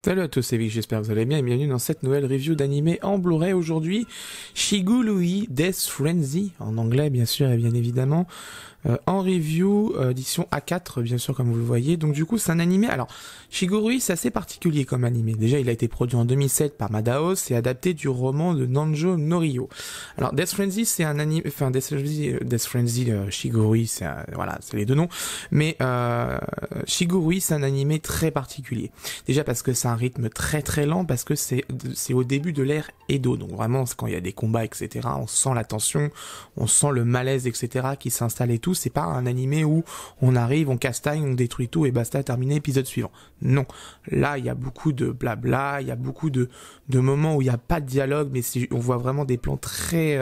Salut à tous, c'est Vic, j'espère que vous allez bien et bienvenue dans cette nouvelle review d'animé en Blu-ray. Aujourd'hui, Shigurui Death Frenzy, en anglais bien sûr et bien évidemment, en review, édition A4 bien sûr comme vous le voyez. Donc du coup c'est un animé, alors Shigurui c'est assez particulier comme animé. Déjà il a été produit en 2007 par Madhouse et adapté du roman de Nanjo Norio. Alors Death Frenzy c'est un animé, enfin Death Frenzy Shigurui c'est voilà, c'est les deux noms. Mais Shigurui c'est un animé très particulier. Déjà parce que c'est un rythme très très lent, parce que c'est au début de l'ère Edo, donc vraiment quand il y a des combats etc, on sent la tension, on sent le malaise etc qui s'installe et tout. C'est pas un animé où on arrive, on castagne, on détruit tout et basta, terminé, épisode suivant. Non, là il y a beaucoup de blabla, il y a beaucoup de moments où il n'y a pas de dialogue, mais on voit vraiment des plans très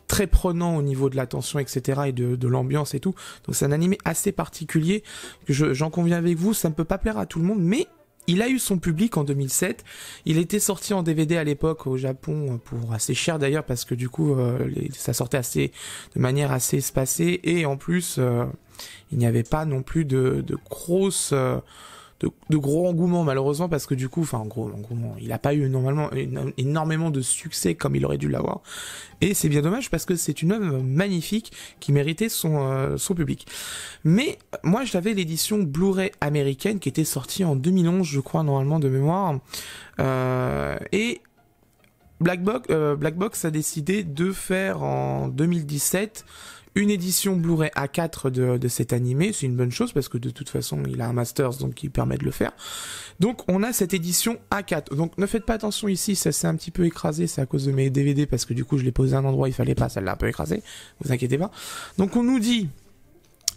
très prenant au niveau de la tension, etc. et de l'ambiance et tout. Donc c'est un animé assez particulier, j'en conviens avec vous, ça ne peut pas plaire à tout le monde, mais il a eu son public en 2007, il était sorti en DVD à l'époque au Japon, pour assez cher d'ailleurs, parce que du coup ça sortait de manière assez espacée, et en plus il n'y avait pas non plus de gros engouement malheureusement, parce que du coup, enfin gros engouement, il n'a pas eu normalement énormément de succès comme il aurait dû l'avoir, et c'est bien dommage parce que c'est une œuvre magnifique qui méritait son public. Mais moi j'avais l'édition Blu-ray américaine qui était sortie en 2011 je crois normalement de mémoire, et Black Box a décidé de faire en 2017 une édition Blu-ray A4 de cet animé. C'est une bonne chose parce que de toute façon il a un Masters donc qui permet de le faire. Donc on a cette édition A4. Donc ne faites pas attention ici, ça s'est un petit peu écrasé, c'est à cause de mes DVD parce que du coup je l'ai posé à un endroit, il fallait pas, ça l'a un peu écrasé, vous inquiétez pas. Donc on nous dit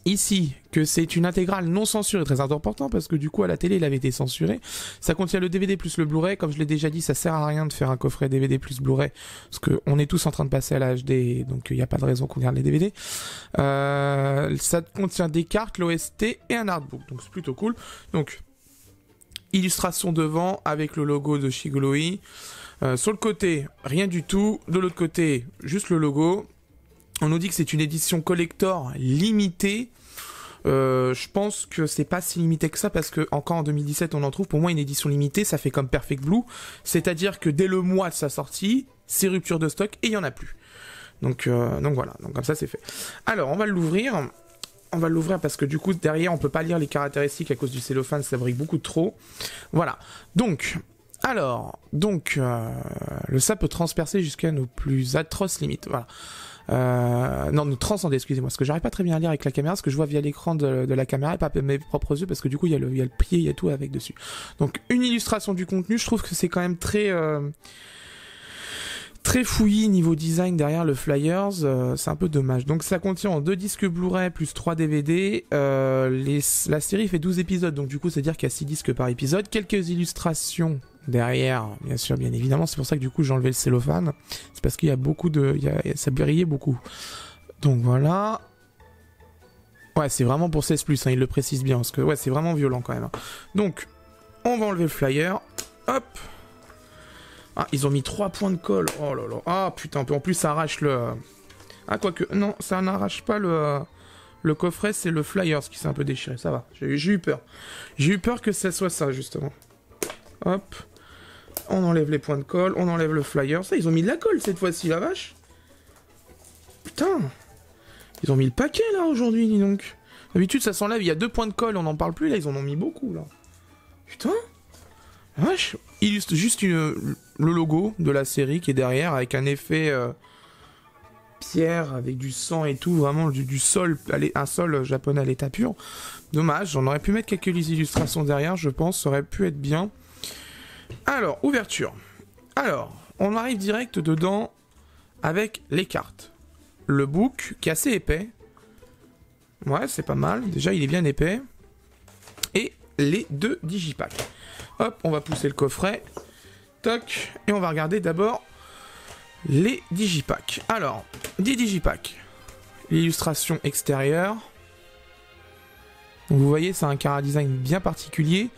ici que c'est une intégrale non censurée, très important parce que du coup à la télé il avait été censuré. Ça contient le DVD plus le Blu-ray, comme je l'ai déjà dit ça sert à rien de faire un coffret DVD plus Blu-ray parce que on est tous en train de passer à la HD, donc il n'y a pas de raison qu'on garde les DVD. Ça contient des cartes, l'OST et un artbook, donc c'est plutôt cool. Donc illustration devant avec le logo de Shigurui, sur le côté rien du tout, de l'autre côté juste le logo. On nous dit que c'est une édition collector limitée. Je pense que c'est pas si limité que ça parce que encore en 2017 on en trouve. Pour moi une édition limitée ça fait comme Perfect Blue, c'est-à-dire que dès le mois de sa sortie c'est rupture de stock et il y en a plus. Donc voilà, donc comme ça c'est fait. Alors on va l'ouvrir. On va l'ouvrir parce que du coup derrière on peut pas lire les caractéristiques à cause du cellophane, ça brille beaucoup trop. Voilà. Donc ça peut transpercer jusqu'à nos plus atroces limites. Voilà. Non, nous transcender, excusez-moi, parce que j'arrive pas très bien à lire avec la caméra, parce que je vois via l'écran de la caméra et pas mes propres yeux, parce que du coup il y a le pied, il y a tout avec dessus. Donc une illustration du contenu, je trouve que c'est quand même très fouillis niveau design derrière le flyers, c'est un peu dommage. Donc ça contient 2 disques Blu-ray plus 3 DVD, la série fait 12 épisodes, donc du coup c'est à dire qu'il y a 6 disques par épisode, quelques illustrations derrière, bien sûr, bien évidemment, c'est pour ça que du coup j'ai enlevé le cellophane, c'est parce qu'il y a beaucoup ça brillait beaucoup. Donc voilà. Ouais, c'est vraiment pour 16+, hein, il le précise bien, parce que ouais, c'est vraiment violent quand même. Hein. Donc, on va enlever le flyer, hop. Ah, ils ont mis 3 points de colle, oh là là, ah putain, en plus ça arrache le... Ah, quoique, non, ça n'arrache pas le coffret, c'est le flyer ce qui s'est un peu déchiré, ça va, j'ai eu peur. J'ai eu peur que ça soit ça, justement. Hop. On enlève les points de colle, on enlève le flyer. Ça, ils ont mis de la colle cette fois-ci, la vache. Putain. Ils ont mis le paquet, là, aujourd'hui, dis donc. D'habitude, ça s'enlève, il y a 2 points de colle, on n'en parle plus, là, ils en ont mis beaucoup, là. Putain. La vache. Illustre juste le logo de la série qui est derrière, avec un effet pierre, avec du sang et tout, vraiment du sol, un sol japonais à l'état pur. Dommage, on aurait pu mettre quelques illustrations derrière, je pense, ça aurait pu être bien. Alors, ouverture. Alors, on arrive direct dedans avec les cartes. Le book, qui est assez épais. Ouais, c'est pas mal. Déjà, il est bien épais. Et les 2 digipacks. Hop, on va pousser le coffret. Toc. Et on va regarder d'abord les digipacks. Alors, 10 digipacks. L'illustration extérieure. Donc, vous voyez, c'est un chara-design bien particulier.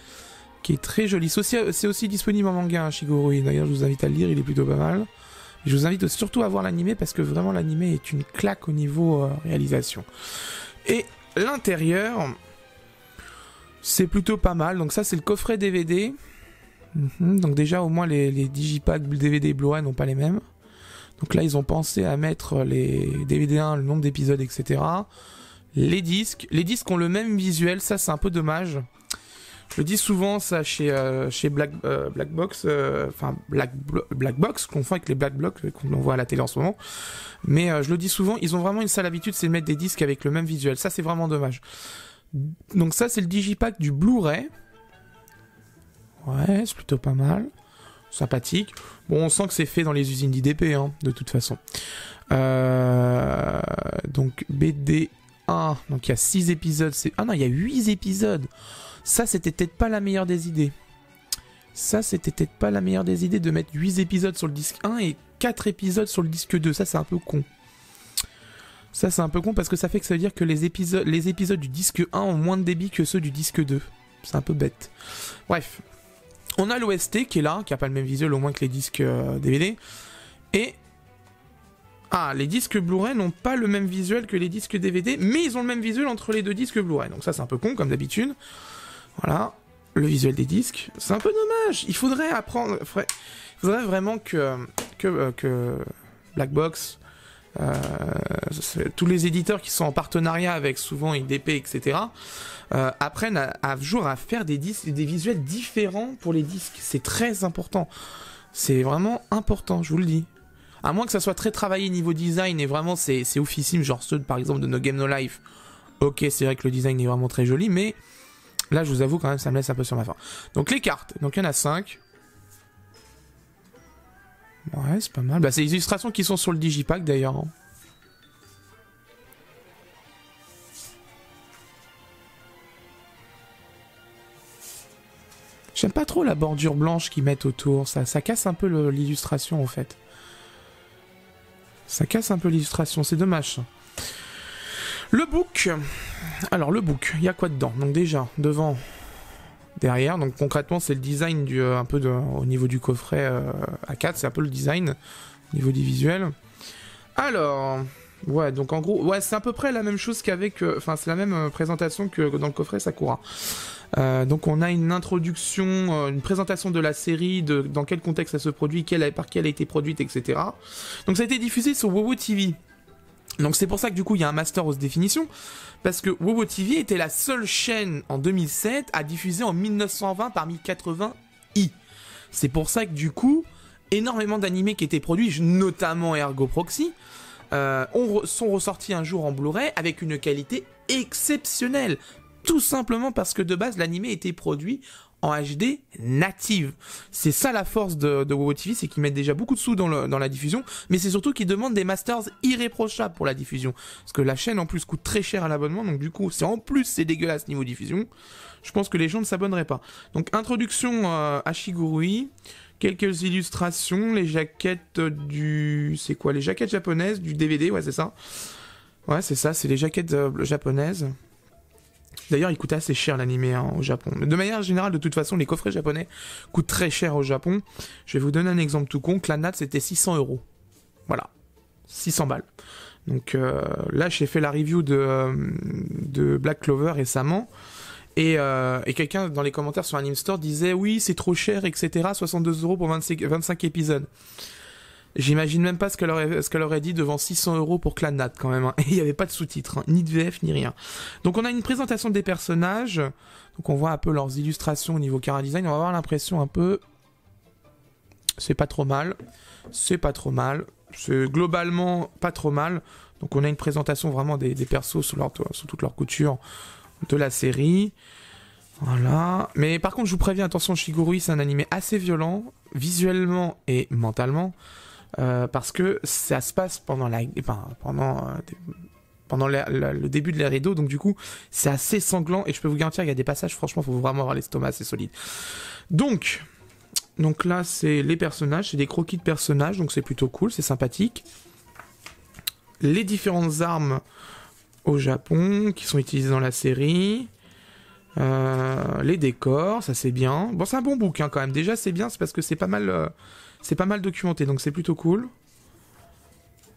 Qui est très joli. C'est aussi disponible en manga, hein, Shigurui. D'ailleurs, je vous invite à le lire, il est plutôt pas mal. Je vous invite surtout à voir l'animé parce que vraiment l'animé est une claque au niveau réalisation. Et l'intérieur, c'est plutôt pas mal. Donc ça, c'est le coffret DVD. Donc déjà, au moins, les digipacks, DVD et Blu-ray n'ont pas les mêmes. Donc là, ils ont pensé à mettre les DVD 1, le nombre d'épisodes, etc. Les disques ont le même visuel, ça c'est un peu dommage. Je le dis souvent ça chez Black Box, Black Box, qu'on fait avec les Black Blocks qu'on voit à la télé en ce moment. Mais je le dis souvent, ils ont vraiment une sale habitude, c'est de mettre des disques avec le même visuel. Ça c'est vraiment dommage. Donc ça c'est le digipack du Blu-ray. Ouais, c'est plutôt pas mal. Sympathique. Bon, on sent que c'est fait dans les usines d'IDP, hein, de toute façon. Donc BD 1, donc il y a 6 épisodes. Ah non, il y a 8 épisodes. Ça, c'était peut-être pas la meilleure des idées. De mettre 8 épisodes sur le disque 1 et 4 épisodes sur le disque 2. Ça, c'est un peu con. Parce que ça fait que ça veut dire que les épisodes du disque 1 ont moins de débit que ceux du disque 2. C'est un peu bête. Bref. On a l'OST qui est là, qui a pas le même visuel au moins que les disques DVD. Et... les disques Blu-ray n'ont pas le même visuel que les disques DVD, mais ils ont le même visuel entre les deux disques Blu-ray. Donc ça, c'est un peu con, comme d'habitude. Voilà, le visuel des disques. C'est un peu dommage. Il faudrait apprendre... Il faudrait vraiment que Black Box, tous les éditeurs qui sont en partenariat avec souvent IDP, etc., apprennent à faire des visuels différents pour les disques. C'est très important. C'est vraiment important, je vous le dis. À moins que ça soit très travaillé niveau design et vraiment c'est oufissime, genre ceux par exemple de No Game No Life. Ok, c'est vrai que le design est vraiment très joli, mais là je vous avoue quand même ça me laisse un peu sur ma faim. Donc les cartes, donc il y en a 5. Ouais, c'est pas mal. Bah c'est les illustrations qui sont sur le digipack d'ailleurs. Hein. J'aime pas trop la bordure blanche qu'ils mettent autour, ça casse un peu l'illustration en fait. Ça casse un peu l'illustration, c'est dommage. Le book. Alors le book, il y a quoi dedans? Donc déjà, devant, derrière, donc concrètement c'est le design au niveau du coffret A4, c'est un peu le design au niveau du visuel. Alors, ouais, donc en gros, ouais, c'est à peu près la même chose qu'avec, c'est la même présentation que dans le coffret Sakura. Donc on a une introduction, une présentation de la série, dans quel contexte elle se produit, par qui elle a été produite, etc. Donc ça a été diffusé sur WoWo TV. Donc c'est pour ça que du coup il y a un master haute définition, parce que WoWo TV était la seule chaîne en 2007 à diffuser en 1920 parmi 80 i. C'est pour ça que du coup, énormément d'animés qui étaient produits, notamment Ergo Proxy, sont ressortis un jour en Blu-ray avec une qualité exceptionnelle. Tout simplement parce que de base, l'animé était produit en HD native. C'est ça la force de WoWo TV, c'est qu'ils mettent déjà beaucoup de sous dans la diffusion, mais c'est surtout qu'ils demandent des masters irréprochables pour la diffusion. Parce que la chaîne en plus coûte très cher à l'abonnement, donc du coup, c'est dégueulasse niveau diffusion. Je pense que les gens ne s'abonneraient pas. Donc introduction à Shigurui, quelques illustrations, les jaquettes c'est quoi? Les jaquettes japonaises du DVD, ouais c'est ça. Ouais c'est ça, c'est les jaquettes japonaises. D'ailleurs, il coûtait assez cher l'animé au Japon. Mais de manière générale, de toute façon, les coffrets japonais coûtent très cher au Japon. Je vais vous donner un exemple tout con. Clannad, c'était 600 €. Voilà. 600 balles. Donc là, j'ai fait la review de Black Clover récemment. Et quelqu'un dans les commentaires sur Anime Store disait « Oui, c'est trop cher, etc. 62 € pour 25 épisodes. » J'imagine même pas ce qu'elle aurait dit devant 600 € pour Clannad quand même. Hein. Et il n'y avait pas de sous-titres, hein, ni de VF, ni rien. Donc on a une présentation des personnages. Donc on voit un peu leurs illustrations au niveau chara design. On va avoir l'impression un peu... C'est pas trop mal. C'est globalement pas trop mal. Donc on a une présentation vraiment des persos sous toute leur couture de la série. Voilà. Mais par contre, je vous préviens, attention, Shigurui, c'est un animé assez violent, visuellement et mentalement. Parce que ça se passe pendant le début de l'ère Edo, donc du coup c'est assez sanglant et je peux vous garantir qu'il y a des passages, franchement faut vraiment avoir l'estomac assez solide. Donc là c'est les personnages, c'est des croquis de personnages, donc c'est plutôt cool, c'est sympathique. Les différentes armes au Japon qui sont utilisées dans la série, les décors, ça c'est bien. Bon c'est un bon book hein, quand même, déjà c'est bien, c'est parce que c'est pas mal documenté, donc c'est plutôt cool.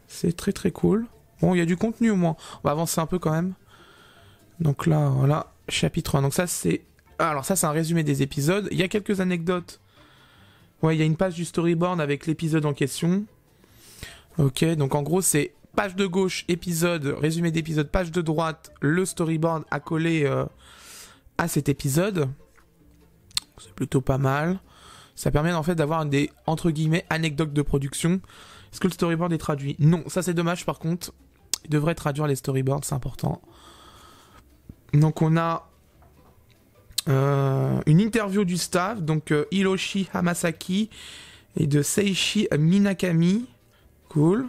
C'est très très cool. Bon, il y a du contenu au moins. On va avancer un peu quand même. Donc là, voilà, chapitre 1. Donc ça, c'est... Alors ça, c'est un résumé des épisodes. Il y a quelques anecdotes Ouais, il y a une page du storyboard avec l'épisode en question. Ok, donc en gros, c'est page de gauche, épisode, résumé d'épisode, page de droite, le storyboard accolé à cet épisode. C'est plutôt pas mal. Ça permet en fait d'avoir des, entre guillemets, anecdotes de production. Est-ce que le storyboard est traduit? Non, ça c'est dommage par contre. Il devrait traduire les storyboards, c'est important. Donc on a une interview du staff, donc Hiroshi Hamasaki et de Seishi Minakami. Cool.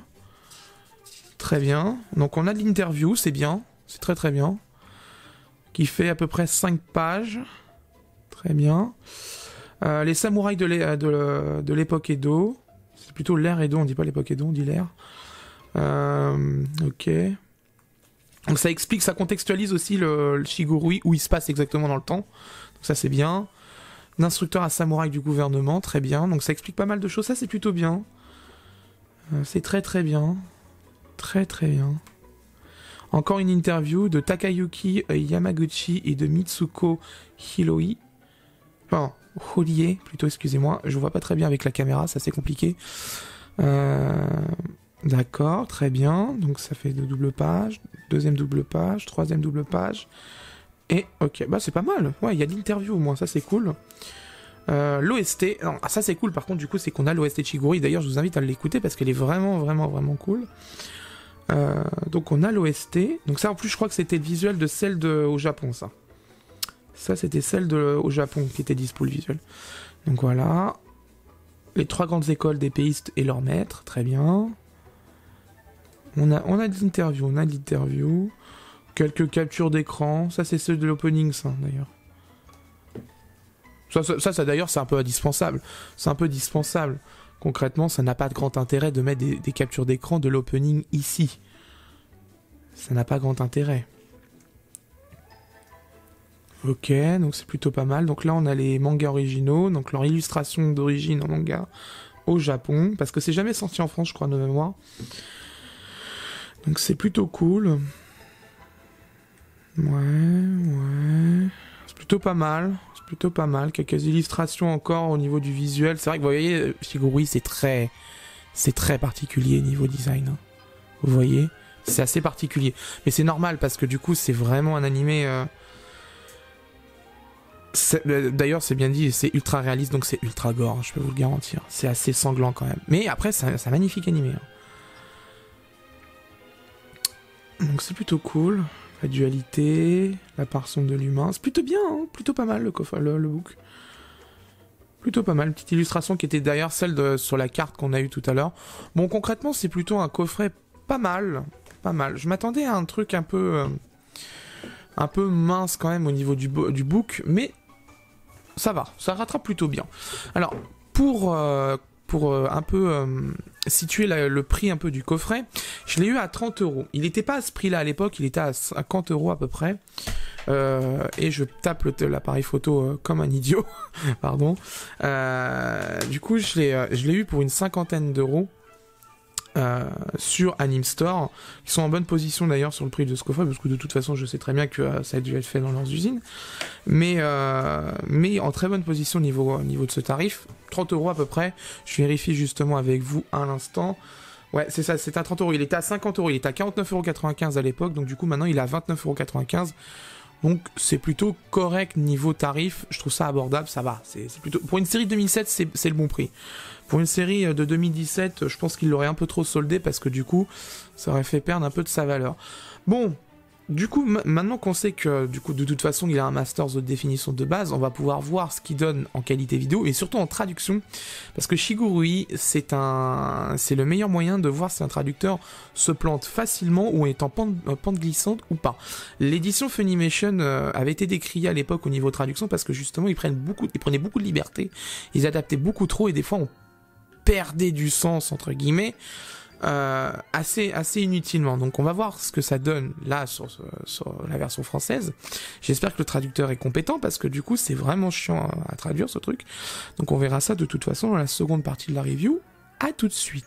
Très bien. Donc on a de l'interview, c'est bien. C'est très très bien. Qui fait à peu près 5 pages. Très bien. Les samouraïs de l'époque Edo. C'est plutôt l'ère Edo, on dit pas l'époque Edo, on dit l'ère. Ok. Donc ça explique, ça contextualise aussi le Shigurui, où il se passe exactement dans le temps. Donc ça c'est bien. L'instructeur à samouraï du gouvernement, très bien. Donc ça explique pas mal de choses, ça c'est plutôt bien. C'est très très bien. Très très bien. Encore une interview de Takayuki Yamaguchi et de Mitsuko Hiroi. Enfin, Horie, plutôt, excusez-moi. Je vois pas très bien avec la caméra, ça c'est compliqué. D'accord, très bien. Donc ça fait 2 doubles pages, deuxième double page, troisième double page. Et ok, bah c'est pas mal. Ouais, il y a l'interview au moins, ça c'est cool. L'OST, non, ça c'est cool par contre, du coup, c'est qu'on a l'OST Shigurui. D'ailleurs, je vous invite à l'écouter parce qu'elle est vraiment, vraiment, vraiment cool. Donc on a l'OST. Donc ça, en plus, je crois que c'était le visuel de celle au Japon, ça. Ça, c'était celle au Japon qui était dispo le visuel. Donc voilà. Les 3 grandes écoles d'épéistes et leurs maîtres, très bien. On a de l'interview, quelques captures d'écran. Ça, c'est ceux de l'opening, ça, d'ailleurs. Ça d'ailleurs, c'est un peu indispensable. C'est un peu dispensable. Concrètement, ça n'a pas de grand intérêt de mettre des captures d'écran de l'opening ici. Ça n'a pas grand intérêt. Ok, donc c'est plutôt pas mal. Donc là, on a les mangas originaux, donc leur illustration d'origine en manga au Japon, parce que c'est jamais sorti en France, je crois, de mémoire. Donc c'est plutôt cool. Ouais. C'est plutôt pas mal. Quelques illustrations encore au niveau du visuel. C'est vrai que vous voyez, Shigurui, c'est très particulier niveau design. Hein. Vous voyez, c'est assez particulier. Mais c'est normal parce que du coup, c'est vraiment un animé. D'ailleurs, c'est bien dit, c'est ultra réaliste, donc c'est ultra gore, je peux vous le garantir. C'est assez sanglant quand même. Mais après, c'est un magnifique animé. Hein. Donc c'est plutôt cool. La dualité, la part sombre de l'humain. C'est plutôt bien, hein, plutôt pas mal le book. Plutôt pas mal. Petite illustration qui était d'ailleurs celle sur la carte qu'on a eue tout à l'heure. Bon, concrètement, c'est plutôt un coffret pas mal. Je m'attendais à un truc un peu mince quand même au niveau du book, mais ça va, ça rattrape plutôt bien. Alors, pour un peu situer le prix un peu du coffret, je l'ai eu à 30 €. Il n'était pas à ce prix-là à l'époque, il était à 50 € à peu près. Et je tape l'appareil photo comme un idiot. Pardon. Du coup, je l'ai eu pour une 50aine d'euros. Sur Anime Store, qui sont en bonne position d'ailleurs sur le prix de ce coffret, parce que de toute façon je sais très bien que ça a dû être fait dans leurs usines, mais en très bonne position au niveau de ce tarif, 30 € à peu près. Je vérifie justement avec vous à l'instant. Ouais, c'est ça, c'est à 30 €. Il était à 50 €, il était à 49,95 € à l'époque, donc du coup maintenant il est à 29,95 €. Donc c'est plutôt correct niveau tarif, je trouve ça abordable, ça va. C'est plutôt pour une série de 2007, c'est le bon prix. Pour une série de 2017, je pense qu'il l'aurait un peu trop soldé parce que du coup, ça aurait fait perdre un peu de sa valeur. Bon, du coup, maintenant qu'on sait que du coup de toute façon il a un Masters Haute Définition de base, on va pouvoir voir ce qu'il donne en qualité vidéo et surtout en traduction, parce que Shigurui c'est le meilleur moyen de voir si un traducteur se plante facilement ou est en pente glissante ou pas. L'édition Funimation avait été décriée à l'époque au niveau traduction parce que justement ils prenaient beaucoup de liberté, ils adaptaient beaucoup trop et des fois on perdait du sens entre guillemets. Assez inutilement. Donc on va voir ce que ça donne là sur la version française. J'espère que le traducteur est compétent parce que du coup c'est vraiment chiant à traduire ce truc. Donc on verra ça de toute façon dans la seconde partie de la review. À tout de suite.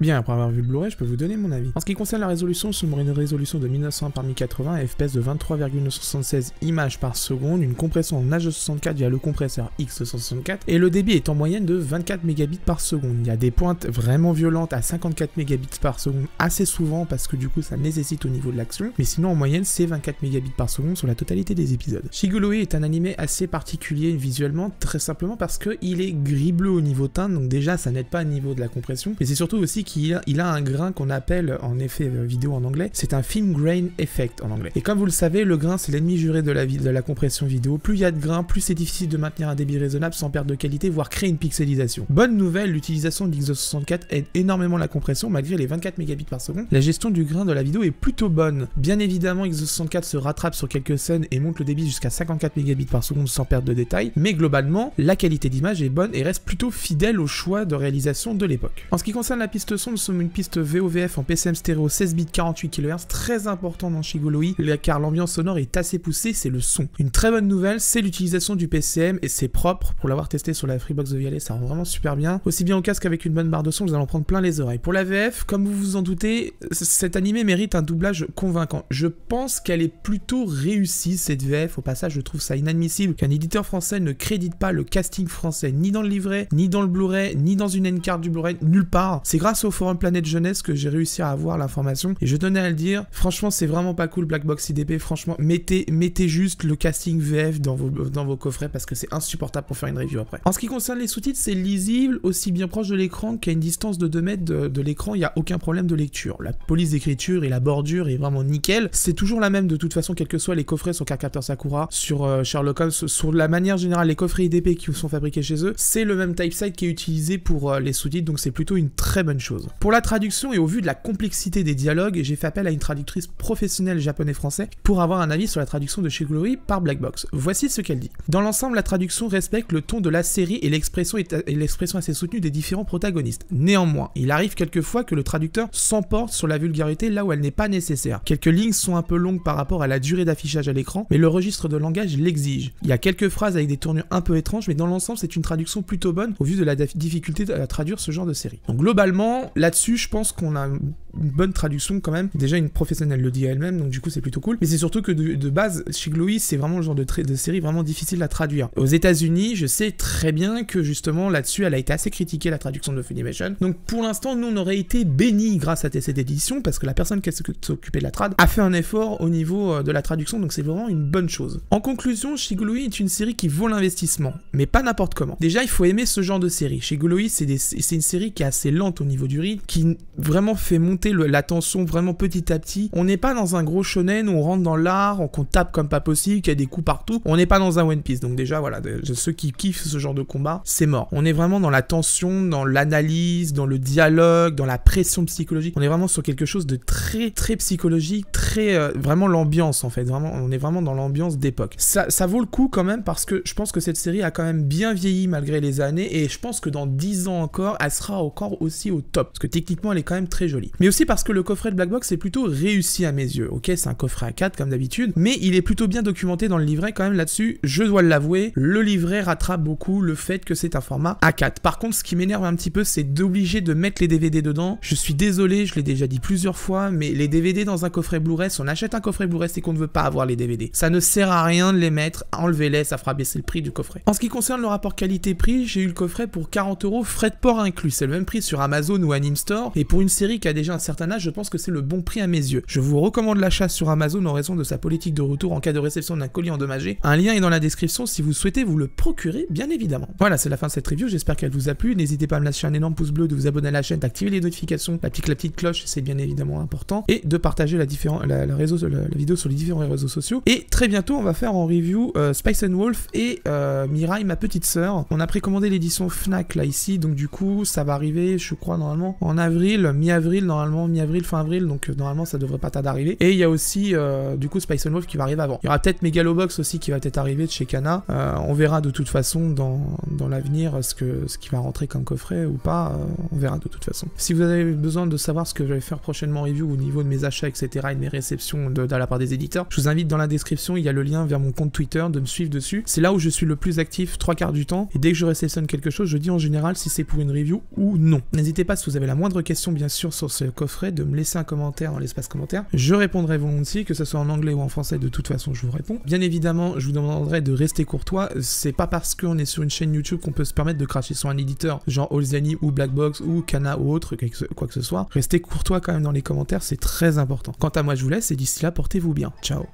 Bien, après avoir vu le Blu-ray, je peux vous donner mon avis. En ce qui concerne la résolution, nous avons une résolution de 1900 par 1080 et FPS de 23,976 images par seconde, une compression en H264 via le compresseur X264, et le débit est en moyenne de 24 mégabits par seconde. Il y a des pointes vraiment violentes à 54 mégabits par seconde assez souvent parce que du coup ça nécessite au niveau de l'action, mais sinon en moyenne c'est 24 mégabits par seconde sur la totalité des épisodes. Shigurui est un animé assez particulier visuellement, très simplement parce qu'il est gris-bleu au niveau teinte, donc déjà ça n'aide pas au niveau de la compression, mais c'est surtout aussi qu'il a un grain qu'on appelle en effet vidéo en anglais, c'est un film grain effect en anglais. Et comme vous le savez, le grain c'est l'ennemi juré de la compression vidéo. Plus il y a de grain, plus c'est difficile de maintenir un débit raisonnable sans perte de qualité, voire créer une pixelisation. Bonne nouvelle, l'utilisation de l'X264 aide énormément la compression malgré les 24 mégabits par seconde. La gestion du grain de la vidéo est plutôt bonne. Bien évidemment, X264 se rattrape sur quelques scènes et monte le débit jusqu'à 54 mégabits par seconde sans perte de détail, mais globalement, la qualité d'image est bonne et reste plutôt fidèle au choix de réalisation de l'époque. En ce qui concerne la piste son, nous sommes une piste VOVF en PCM stéréo 16 bits 48 kHz, très important dans Shigurui car l'ambiance sonore est assez poussée, c'est le son. Une très bonne nouvelle, c'est l'utilisation du PCM et c'est propre. Pour l'avoir testé sur la Freebox de Vialet, ça rend vraiment super bien. Aussi bien au casque qu'avec une bonne barre de son, vous allez en prendre plein les oreilles. Pour la VF, comme vous vous en doutez, cet animé mérite un doublage convaincant. Je pense qu'elle est plutôt réussie cette VF. Au passage, je trouve ça inadmissible qu'un éditeur français ne crédite pas le casting français ni dans le livret, ni dans le Blu-ray, ni dans une end-card du Blu-ray, nulle part. C'est grâce au forum Planète Jeunesse que j'ai réussi à avoir l'information et je tenais à le dire. Franchement, c'est vraiment pas cool Black Box IDP. Franchement, mettez juste le casting VF dans vos coffrets parce que c'est insupportable pour faire une review après. En ce qui concerne les sous-titres, c'est lisible aussi bien proche de l'écran qu'à une distance de 2 mètres de l'écran, il n'y a aucun problème de lecture. La police d'écriture et la bordure est vraiment nickel. C'est toujours la même de toute façon, quels que soient les coffrets sur Cardcaptor Sakura, sur Sherlock Holmes, sur la manière générale, les coffrets IDP qui sont fabriqués chez eux, c'est le même typeset qui est utilisé pour les sous-titres, donc c'est plutôt une très bonne chose. Pour la traduction et au vu de la complexité des dialogues, j'ai fait appel à une traductrice professionnelle japonais-français pour avoir un avis sur la traduction de Shigurui par Black Box. Voici ce qu'elle dit. Dans l'ensemble, la traduction respecte le ton de la série et l'expression assez soutenue des différents protagonistes. Néanmoins, il arrive quelquefois que le traducteur s'emporte sur la vulgarité là où elle n'est pas nécessaire. Quelques lignes sont un peu longues par rapport à la durée d'affichage à l'écran, mais le registre de langage l'exige. Il y a quelques phrases avec des tournures un peu étranges, mais dans l'ensemble, c'est une traduction plutôt bonne au vu de la difficulté de traduire ce genre de série. Donc globalement, là-dessus, je pense qu'on a une bonne traduction quand même. Déjà, une professionnelle le dit à elle-même, donc du coup, c'est plutôt cool. Mais c'est surtout que de base, Shigurui, c'est vraiment le genre de série vraiment difficile à traduire. Aux États-Unis, je sais très bien que justement là-dessus, elle a été assez critiquée, la traduction de Funimation. Donc pour l'instant, nous, on aurait été bénis grâce à cette édition parce que la personne qui s'est occupée de la trad a fait un effort au niveau de la traduction, donc c'est vraiment une bonne chose. En conclusion, Shigurui est une série qui vaut l'investissement, mais pas n'importe comment. Déjà, il faut aimer ce genre de série. Shigurui, c'est une série qui est assez lente au niveau du rythme, qui vraiment fait monter la tension vraiment petit à petit. On n'est pas dans un gros shonen où on rentre dans l'art, qu'on tape comme pas possible, qu'il y a des coups partout. On n'est pas dans un One Piece, donc déjà voilà, ceux qui kiffent ce genre de combat, c'est mort. On est vraiment dans la tension, dans l'analyse, dans le dialogue, dans la pression psychologique. On est vraiment sur quelque chose de très très psychologique, très vraiment l'ambiance en fait. Vraiment, on est vraiment dans l'ambiance d'époque. Ça vaut le coup quand même parce que je pense que cette série a quand même bien vieilli malgré les années et je pense que dans 10 ans encore, elle sera encore aussi au top parce que techniquement elle est quand même très jolie. Mais aussi parce que le coffret de Black Box est plutôt réussi à mes yeux. Ok, c'est un coffret A4 comme d'habitude, mais il est plutôt bien documenté dans le livret quand même là-dessus. Je dois l'avouer, le livret rattrape beaucoup le fait que c'est un format A4. Par contre, ce qui m'énerve un petit peu, c'est d'obliger de mettre les DVD dedans. Je suis désolé, je l'ai déjà dit plusieurs fois, mais les DVD dans un coffret Blu-ray, si on achète un coffret Blu-ray, c'est qu'on ne veut pas avoir les DVD. Ça ne sert à rien de les mettre, enlevez-les, ça fera baisser le prix du coffret. En ce qui concerne le rapport qualité-prix, j'ai eu le coffret pour 40 €, frais de port inclus. C'est le même prix sur Amazon ou Anime Store, et pour une série qui a déjà un certain âge, je pense que c'est le bon prix à mes yeux. Je vous recommande l'achat sur Amazon en raison de sa politique de retour en cas de réception d'un colis endommagé. Un lien est dans la description si vous souhaitez vous le procurer, bien évidemment. Voilà, c'est la fin de cette review, j'espère qu'elle vous a plu. N'hésitez pas à me lâcher un énorme pouce bleu, de vous abonner à la chaîne, d'activer les notifications, la petite cloche, c'est bien évidemment important, et de partager la vidéo sur les différents réseaux sociaux. Et très bientôt, on va faire en review Spice and Wolf et Mirai, ma petite sœur. On a précommandé l'édition Fnac là ici, donc du coup, ça va arriver, je crois, normalement en avril, mi-avril, normalement. normalement mi-avril, fin avril, donc normalement ça devrait pas tarder d'arriver. Et il y a aussi du coup Spice and Wolf qui va arriver avant. Il y aura peut-être Megalobox aussi qui va peut-être arriver de chez Kana. On verra de toute façon dans l'avenir ce qui va rentrer comme coffret ou pas, on verra de toute façon. Si vous avez besoin de savoir ce que je vais faire prochainement review au niveau de mes achats, etc. et de mes réceptions de la part des éditeurs, je vous invite dans la description, il y a le lien vers mon compte Twitter, de me suivre dessus. C'est là où je suis le plus actif 3/4 du temps, et dès que je réceptionne quelque chose, je dis en général si c'est pour une review ou non. N'hésitez pas, si vous avez la moindre question bien sûr sur ce coffret, de me laisser un commentaire dans l'espace commentaire. Je répondrai volontiers, que ce soit en anglais ou en français, de toute façon je vous réponds. Bien évidemment, je vous demanderai de rester courtois, c'est pas parce qu'on est sur une chaîne YouTube qu'on peut se permettre de cracher sur un éditeur, genre Olzani ou Blackbox ou Kana ou autre, quoi que ce soit. Restez courtois quand même dans les commentaires, c'est très important. Quant à moi, je vous laisse et d'ici là, portez-vous bien. Ciao.